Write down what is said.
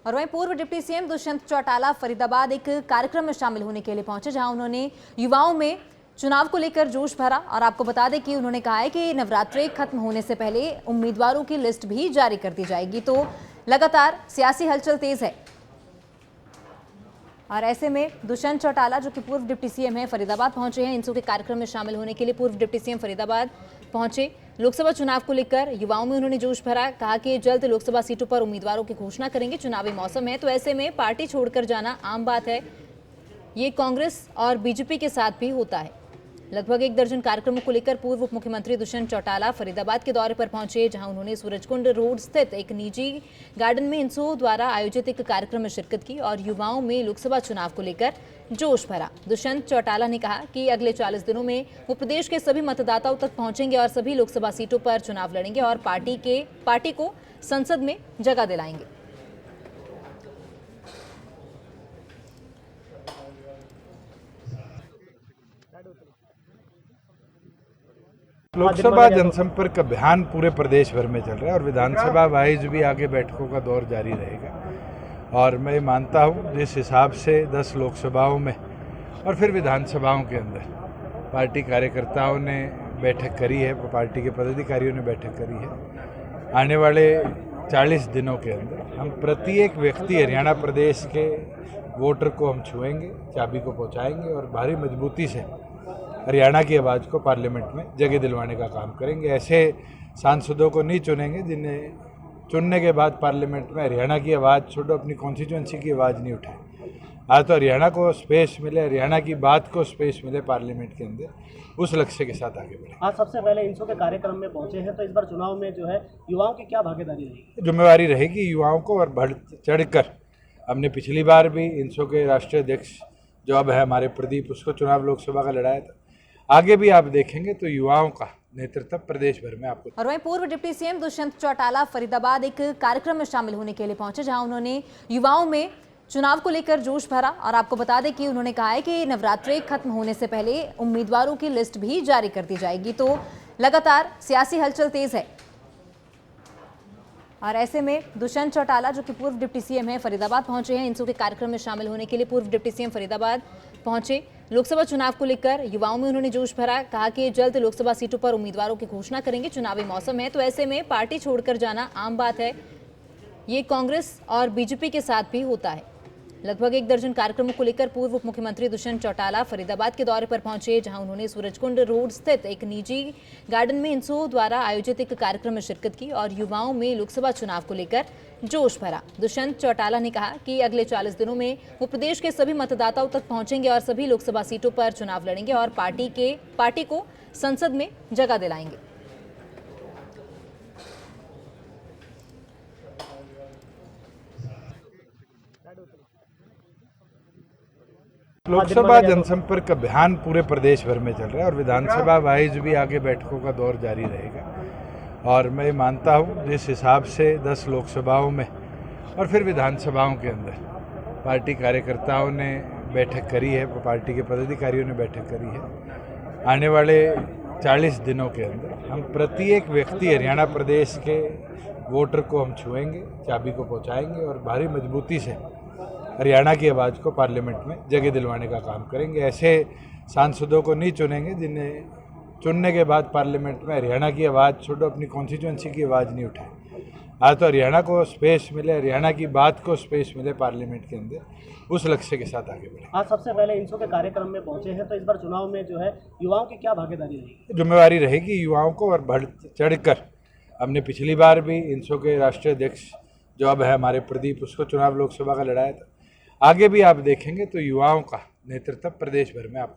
और वहीं पूर्व डिप्टी सीएम दुष्यंत चौटाला फरीदाबाद एक कार्यक्रम में शामिल होने के लिए पहुंचे, जहां उन्होंने युवाओं में चुनाव को लेकर जोश भरा। और आपको बता दें कि उन्होंने कहा है कि नवरात्रि खत्म होने से पहले उम्मीदवारों की लिस्ट भी जारी कर दी जाएगी। तो लगातार सियासी हलचल तेज है और ऐसे में दुष्यंत चौटाला, जो कि पूर्व डिप्टी सीएम है, फरीदाबाद पहुंचे हैं। इनसो के कार्यक्रम में शामिल होने के लिए पूर्व डिप्टी सीएम फरीदाबाद पहुंचे। लोकसभा चुनाव को लेकर युवाओं में उन्होंने जोश भरा, कहा कि जल्द लोकसभा सीटों पर उम्मीदवारों की घोषणा करेंगे। चुनावी मौसम है तो ऐसे में पार्टी छोड़कर जाना आम बात है। ये कांग्रेस और बीजेपी के साथ भी होता है। लगभग 1 दर्जन कार्यक्रमों को लेकर पूर्व उप मुख्यमंत्री दुष्यंत चौटाला फरीदाबाद के दौरे पर पहुंचे, जहां उन्होंने सूरजकुंड रोड स्थित एक निजी गार्डन में इनसो द्वारा आयोजित एक कार्यक्रम में शिरकत की और युवाओं में लोकसभा चुनाव को लेकर जोश भरा। दुष्यंत चौटाला ने कहा कि अगले 40 दिनों में वो प्रदेश के सभी मतदाताओं तक पहुंचेंगे और सभी लोकसभा सीटों पर चुनाव लड़ेंगे और पार्टी को संसद में जगह दिलाएंगे। लोकसभा जनसंपर्क अभियान पूरे प्रदेश भर में चल रहा है और विधानसभा वाइज भी आगे बैठकों का दौर जारी रहेगा। और मैं मानता हूँ जिस हिसाब से 10 लोकसभाओं में और फिर विधानसभाओं के अंदर पार्टी कार्यकर्ताओं ने बैठक करी है, पार्टी के पदाधिकारियों ने बैठक करी है, आने वाले 40 दिनों के अंदर हम प्रत्येक व्यक्ति हरियाणा प्रदेश के वोटर को हम छुएंगे, चाबी को पहुँचाएंगे और भारी मजबूती से हरियाणा की आवाज़ को पार्लियामेंट में जगह दिलवाने का काम करेंगे। ऐसे सांसदों को नहीं चुनेंगे जिन्हें चुनने के बाद पार्लियामेंट में हरियाणा की आवाज़ छोड़ो अपनी कॉन्स्टिट्यूंसी की आवाज़ नहीं उठाए। आज तो हरियाणा को स्पेस मिले, हरियाणा की बात को स्पेस मिले पार्लियामेंट के अंदर, उस लक्ष्य के साथ आगे बढ़े। आज सबसे पहले इनसो के कार्यक्रम में पहुंचे हैं, तो इस बार चुनाव में जो है युवाओं की क्या भागीदारी रहेगी? जिम्मेवारी रहेगी युवाओं को और बढ़ चढ़ कर। हमने पिछली बार भी इनसो के राष्ट्रीय अध्यक्ष जो अब है हमारे प्रदीप, उसको चुनाव लोकसभा का लड़ाया था। आगे भी आप देखेंगे तो युवाओं का नेतृत्व प्रदेश भर में आपको। और वहीं पूर्व डिप्टी सीएम दुष्यंत चौटाला फरीदाबाद एक कार्यक्रम में शामिल होने के लिए पहुंचे, जहां उन्होंने युवाओं में चुनाव को लेकर जोश भरा। और आपको बता दें कि उन्होंने कहा है कि नवरात्रि खत्म होने से पहले उम्मीदवारों की लिस्ट भी जारी कर दी जाएगी। तो लगातार सियासी हलचल तेज है और ऐसे में दुष्यंत चौटाला, जो कि पूर्व डिप्टी सीएम है, फरीदाबाद पहुंचे हैं। इनसो के कार्यक्रम में शामिल होने के लिए पूर्व डिप्टी सीएम फरीदाबाद पहुंचे। लोकसभा चुनाव को लेकर युवाओं में उन्होंने जोश भरा, कहा कि जल्द लोकसभा सीटों पर उम्मीदवारों की घोषणा करेंगे। चुनावी मौसम है तो ऐसे में पार्टी छोड़कर जाना आम बात है। ये कांग्रेस और बीजेपी के साथ भी होता है। लगभग 1 दर्जन कार्यक्रमों को लेकर पूर्व उप मुख्यमंत्री दुष्यंत चौटाला फरीदाबाद के दौरे पर पहुंचे, जहां उन्होंने सूरजकुंड रोड स्थित एक निजी गार्डन में इनसो द्वारा आयोजित एक कार्यक्रम में शिरकत की और युवाओं में लोकसभा चुनाव को लेकर जोश भरा। दुष्यंत चौटाला ने कहा कि अगले 40 दिनों में वो प्रदेश के सभी मतदाताओं तक पहुंचेंगे और सभी लोकसभा सीटों पर चुनाव लड़ेंगे और पार्टी को संसद में जगह दिलाएंगे। लोकसभा जनसंपर्क अभियान पूरे प्रदेश भर में चल रहा है और विधानसभा वाइज भी आगे बैठकों का दौर जारी रहेगा। और मैं मानता हूँ जिस हिसाब से 10 लोकसभाओं में और फिर विधानसभाओं के अंदर पार्टी कार्यकर्ताओं ने बैठक करी है, पार्टी के पदाधिकारियों ने बैठक करी है, आने वाले 40 दिनों के अंदर हम प्रत्येक व्यक्ति हरियाणा प्रदेश के वोटर को हम छुएंगे, चाबी को पहुँचाएंगे और भारी मजबूती से हरियाणा की आवाज़ को पार्लियामेंट में जगह दिलवाने का काम करेंगे। ऐसे सांसदों को नहीं चुनेंगे जिन्हें चुनने के बाद पार्लियामेंट में हरियाणा की आवाज़ छोड़ो अपनी कॉन्स्टिट्यूंसी की आवाज़ नहीं उठाए। आज तो हरियाणा को स्पेस मिले, हरियाणा की बात को स्पेस मिले पार्लियामेंट के अंदर, उस लक्ष्य के साथ आगे बढ़े। आज सबसे पहले इनसो के कार्यक्रम में पहुंचे हैं, तो इस बार चुनाव में जो है युवाओं की क्या भागीदारी रहेगी? जिम्मेवारी रहेगी युवाओं को और बढ़ चढ़ कर। हमने पिछली बार भी इनसो के राष्ट्रीय अध्यक्ष जो अब है हमारे प्रदीप, उसको चुनाव लोकसभा का लड़ाया था। आगे भी आप देखेंगे तो युवाओं का नेतृत्व प्रदेश भर में आपको